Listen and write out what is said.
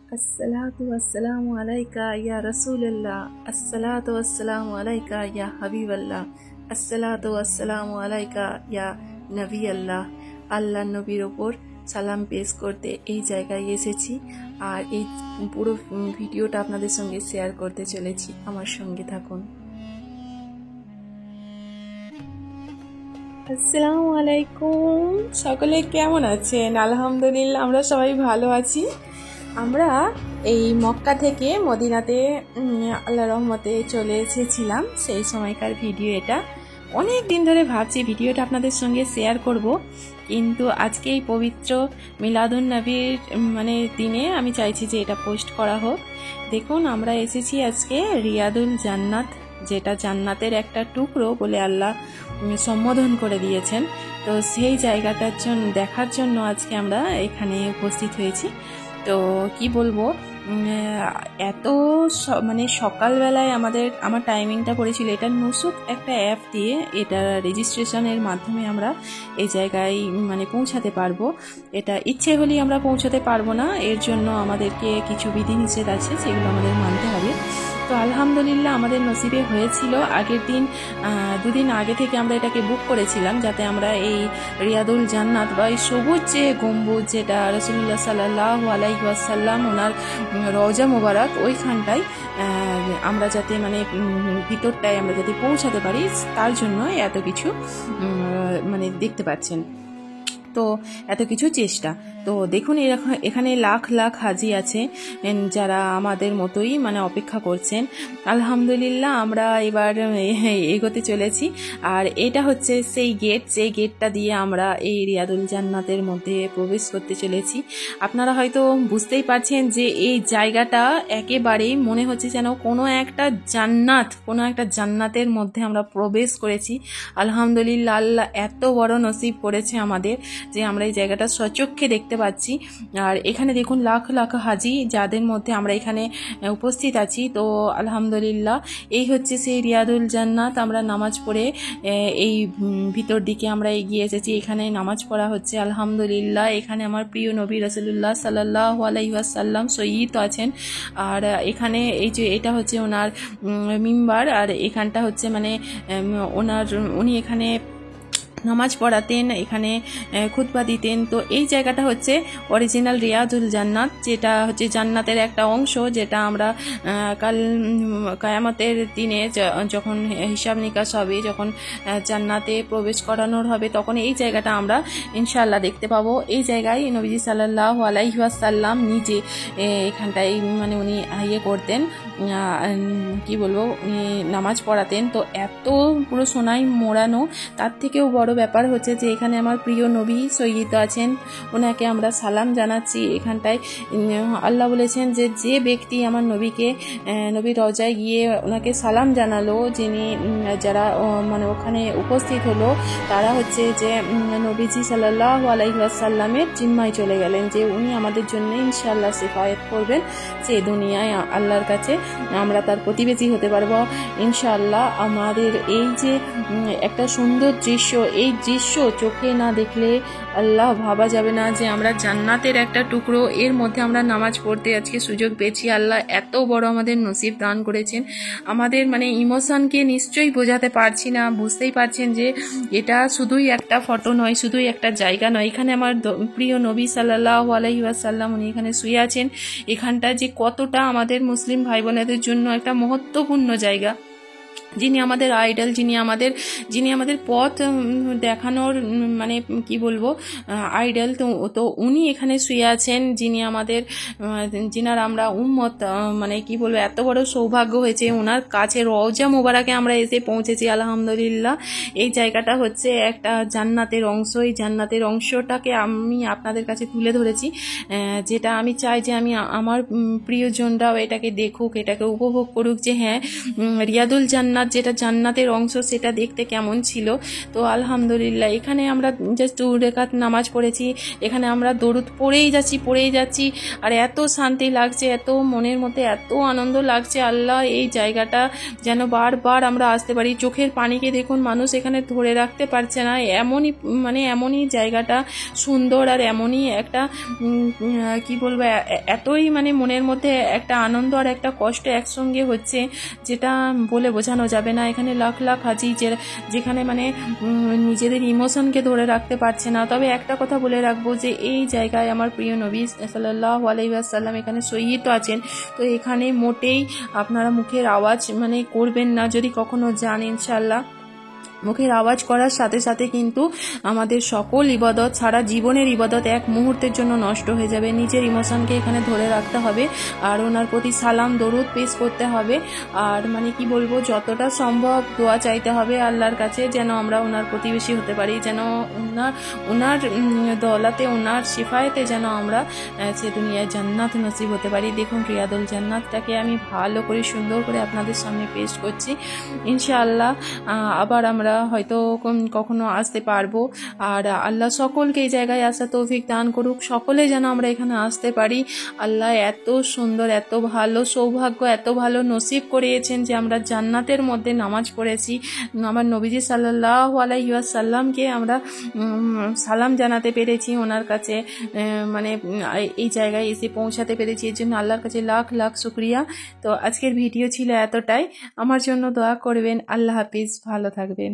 अस्सलातु वस्सलामु अलैका या रसूलल्लाह, अस्सलातु वस्सलामु अलैका या हबीबल्लाह, अस्सलातु वस्सलामु अलैका या নবী আল্লাহ। আল্লাহ নবীর ওপর সালাম পেশ করতে এই জায়গায় এসেছি আর এই পুরো ভিডিওটা আপনাদের সঙ্গে শেয়ার করতে চলেছি। আমার সঙ্গে থাকুন। আসসালামু আলাইকুম, সকলে কেমন আছেন? আলহামদুলিল্লাহ আমরা সবাই ভালো আছি। আমরা এই মক্কা থেকে মদিনাতে আল্লাহ রহমতে চলে এসেছিলাম, সেই সময়কার ভিডিও এটা। অনেক দিন ধরে ভাবছি ভিডিওটা আপনাদের সঙ্গে শেয়ার করব, কিন্তু আজকে এই পবিত্র মিলাদুন নবীর দিনে আমি চাইছি যে এটা পোস্ট করা হোক। দেখুন আমরা এসেছি আজকে রিয়াদুল জান্নাত, যেটা জান্নাতের একটা টুকরো বলে আল্লাহ সম্বোধন করে দিয়েছেন। তো সেই জায়গাটার জন্য দেখার জন্য আজকে আমরা এখানে উপস্থিত হয়েছি। তো কি বলবো, এত সকালবেলায় আমার টাইমিংটা পড়েছিল, এটা নুসুক একটা অ্যাপ দিয়ে, এটা রেজিস্ট্রেশনের মাধ্যমে আমরা এই জায়গায় পৌঁছাতে পারবো। এটা ইচ্ছে হলেই আমরা পৌঁছাতে পারবো না, এর জন্য আমাদেরকে কিছু বিধিনিষেধ আছে, সেগুলো আমাদের মানতে হবে। তো আলহামদুলিল্লাহ আমাদের নসিবে হয়েছিল। আগের দিন দুদিন আগে থেকে আমরা এটাকে বুক করেছিলাম, যাতে আমরা এই রিয়াদুল জান্নাত বা এই সবুজ যে গম্বুজ, যেটা রাসূলুল্লাহ সাল্লাল্লাহু আলাইহি ওয়াসাল্লাম ওনার রওজা মোবারক, ওইখানটায় আমরা যাতে ভিতরটায় আমরা যাতে পৌঁছাতে পারি, তার জন্য এত কিছু দেখতে পাচ্ছেন। তো এত কিছু চেষ্টা। তো দেখুন এখানে লাখ লাখ হাজি আছে যারা আমাদের মতোই অপেক্ষা করছেন। আলহামদুলিল্লাহ আমরা এবার এগোতে চলেছি। আর এটা হচ্ছে সেই গেট, যেই গেটটা দিয়ে আমরা এই রিয়াদুল জান্নাতের মধ্যে প্রবেশ করতে চলেছি। আপনারা হয়তো বুঝতেই পারছেন যে এই জায়গাটা একেবারেই মনে হচ্ছে যেন কোনো একটা জান্নাতের মধ্যে আমরা প্রবেশ করেছি। আলহামদুলিল্লাহ আল্লাহ এত বড় নসিব করেছে আমাদের যে আমরা এই জায়গাটা সচক্ষে দেখতে পাচ্ছি। আর এখানে দেখুন লাখ লাখ হাজি, যাদের মধ্যে আমরা এখানে উপস্থিত আছি। তো আলহামদুলিল্লাহ এই হচ্ছে সেই রিয়াদুল জান্নাত। আমরা নামাজ পড়ে এই ভিতর দিকে আমরা এগিয়ে এসেছি। এখানে নামাজ পড়া হচ্ছে আলহামদুলিল্লাহ। এখানে আমার প্রিয় নবী রাসূলুল্লাহ সাল্লাল্লাহু আলাইহি ওয়াসাল্লাম সৈয়দ আছেন। আর এখানে এই যে এটা হচ্ছে ওনার মিম্বার, আর এখানটা হচ্ছে উনি এখানে নামাজ পড়াতেন, এখানে খুতবা দিতেন। তো এই জায়গাটা হচ্ছে অরিজিনাল রিয়াদুল জান্নাত, যেটা হচ্ছে জান্নাতের একটা অংশ, যেটা আমরা কাল কিয়ামতের দিনে যখন হিসাব নিকাশ হবে, যখন জান্নাতে প্রবেশ করানোর হবে, তখন এই জায়গাটা আমরা ইনশাআল্লাহ দেখতে পাবো। এই জায়গায় নবীজি সাল্লাল্লাহু আলাইহি ওয়াসাল্লাম নিজে এখানটায় উনি করতেন, কি বলবো, উনি নামাজ পড়াতেন। তো এত পুরো সোনায় মোড়ানো। তার থেকেও বড় ব্যাপার হচ্ছে যে এখানে আমার প্রিয় নবী সৈয়দ আছেন, ওনাকে আমরা সালাম জানাচ্ছি। এখানটায় আল্লাহ বলেছেন যে যে ব্যক্তি আমার নবীর রওজায় গিয়ে ওনাকে সালাম জানালো, যারা ওখানে উপস্থিত হলো, তারা হচ্ছে যে নবীজি সাল্লাল্লাহু আলাইহি ওয়াসাল্লামের জিম্মায় চলে গেলেন, যে উনি আমাদের জন্য ইনশাআল্লাহ সিফায়াত করবেন, যে দুনিয়ায় আল্লাহর কাছে আমরা তার প্রতিবেশী হতে পারবো ইনশাআল্লাহ। আমাদের এই যে একটা সুন্দর দৃশ্য, এই দৃশ্য চোখে না দেখলে আল্লাহ ভাবা যাবে না যে আমরা জান্নাতের একটা টুকরো, এর মধ্যে আমরা নামাজ পড়তে আজকে সুযোগ পেয়েছি। আল্লাহ এত বড় আমাদের নসিব দান করেছেন। আমাদের ইমোশনকে নিশ্চয়ই বোঝাতে পারছি না। বুঝতেই পারছেন যে এটা শুধুই একটা ফটো নয়, শুধুই একটা জায়গা নয়। এখানে আমার প্রিয় নবী সাল্লাল্লাহু আলাইহি ওয়াসাল্লাম উনি এখানে শুয়ে আছেন। এখানটা যে কতটা আমাদের মুসলিম ভাই বোনেদের জন্য একটা মহত্বপূর্ণ জায়গা, যিনি আমাদের আইডল, যিনি আমাদের পথ দেখানোর কি বলবো আইডল। তো উনি এখানে শুয়ে আছেন, যিনার আমরা উম্মত, কি বলবো, এত বড় সৌভাগ্য হয়েছে ওনার কাছে রওজা মোবারকে আমরা এসে পৌঁছেছি আলহামদুলিল্লাহ। এই জায়গাটা হচ্ছে একটা জান্নাতের অংশ। এই জান্নাতের অংশটাকে আমি আপনাদের কাছে তুলে ধরেছি, যেটা আমি চাই যে আমার প্রিয়জনরাও এটাকে দেখুক, এটাকে উপভোগ করুক, যে হ্যাঁ রিয়াদুল জান্নাত যেটা জান্নাতের অংশ সেটা দেখতে কেমন ছিল। তো আলহামদুলিল্লাহ এখানে আমরা জাস্ট 2 রাকাত নামাজ পড়েছি, এখানে আমরা দরুদ পড়েই যাচ্ছি আর এত শান্তি লাগছে, এত মনের মধ্যে এত আনন্দ লাগছে। আল্লাহ এই জায়গাটা যেন বারবার আমরা আসতে পারি। চোখের পানিকে দেখুন মানুষ এখানে ধরে রাখতে পারছে না, এমনই জায়গাটা সুন্দর আর এমনই একটা কি বলবো, এতই মনের মধ্যে একটা আনন্দ আর একটা কষ্ট একসঙ্গে হচ্ছে যেটা বলে বোঝানো যাবে না। এখানে লাখ লাখ হাজি যেখানে নিজেদের ইমোশনকে ধরে রাখতে পারছে না। তবে একটা কথা বলে রাখবো যে এই জায়গায় আমার প্রিয় নবী সাল্লাল্লাহু আলাইহি ওয়াসাল্লাম এখানে শহীদ আছেন। তো এখানে মোটেই আপনারা মুখের আওয়াজ করবেন না, যদি কখনো যান ইনশাল্লাহ। মুখের আওয়াজ করার সাথে সাথে কিন্তু আমাদের সকল ইবাদত, সারা জীবনের ইবাদত এক মুহূর্তের জন্য নষ্ট হয়ে যাবে। নিজের ইমোশনকে এখানে ধরে রাখতে হবে আর ওনার প্রতি সালাম দরুদ পেশ করতে হবে। আর কি বলবো, যতটা সম্ভব দোয়া চাইতে হবে আল্লাহর কাছে যেন আমরা ওনার প্রতিবেশী হতে পারি, যেন ওনার দৌলতে, ওনার শিফায়েতে যেন আমরা সে দুনিয়ায় জান্নাত নসিব হতে পারি। দেখুন রিয়াদুল জান্নাতটাকে আমি ভালো করে সুন্দর করে আপনাদের সামনে পেশ করছি। ইনশাআল্লাহ আবার আমরা হয়তো কখনো আসতে পারবো। আর আল্লাহ সকলকে এই জায়গায় আসা তৌফিক দান করুক, সকলে যেন আমরা এখানে আসতে পারি। আল্লাহ এত সুন্দর, এত ভালো সৌভাগ্য, এত ভালো নসিব করিয়েছেন যে আমরা জান্নাতের মধ্যে নামাজ পড়েছি। আমার নবীজি সাল্লাল্লাহু আলাইহি ওয়াসাল্লামকে আমরা সালাম জানাতে পেরেছি, ওনার কাছে এই জায়গায় এসে পৌঁছাতে পেরেছি। এর জন্য আল্লাহর কাছে লাখ লাখ শুকরিয়া। তো আজকের ভিডিও ছিল এতটাই। আমার জন্য দোয়া করবেন। আল্লাহ হাফিজ, ভালো থাকবেন।